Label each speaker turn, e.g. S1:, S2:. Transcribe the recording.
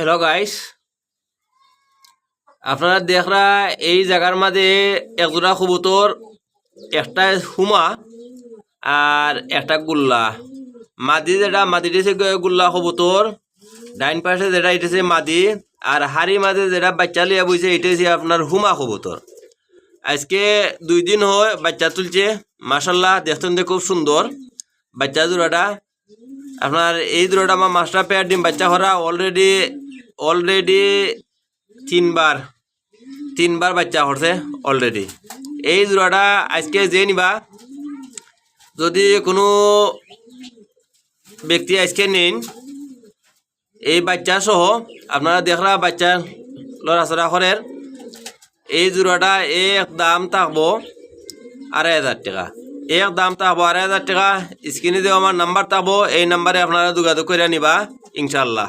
S1: Hello guys, আপনারা দেখরা এই জায়গার মাঝে একজোড়া কবুতর, একটা হুমা আর একটা গুল্লা। মাদি যেটা মাদি দিয়েছে গুল্লা কবুতর, ডাইন পাশে যেটা এটেছে মাদি, আর হাড়ি মাঝে যেটা বাচ্চা লিয়া বইছে এটেছে আপনার হুমা কবুতর। আজকে 2 দিন হয় বাচ্চা তুলছে, মাশাল্লাহ দেখতেন খুব সুন্দর বাচ্চা জোড়াটা। আপনার এই জোড়াটা আমার মাস্টার পেয়ার ডিম বাচ্চা করা অলরেডি তিনবার বাচ্চা করছে অলরেডি। এই জোড়াটা আজকে যে নিবা, যদি কোনো ব্যক্তি আজকে নিন, এই বাচ্চা সহ আপনারা দেখরা বাচ্চা লড়াচড়া করেন। এই জোড়াটা এক দাম থাকবো 2,500 টাকা। এক দাম থাকবো 2,500 টাকা। স্ক্রিনে দেওয়া আমার নাম্বার থাকবো, এই নাম্বারে আপনারা যোগাযোগ করে নিবা ইনশাল্লাহ।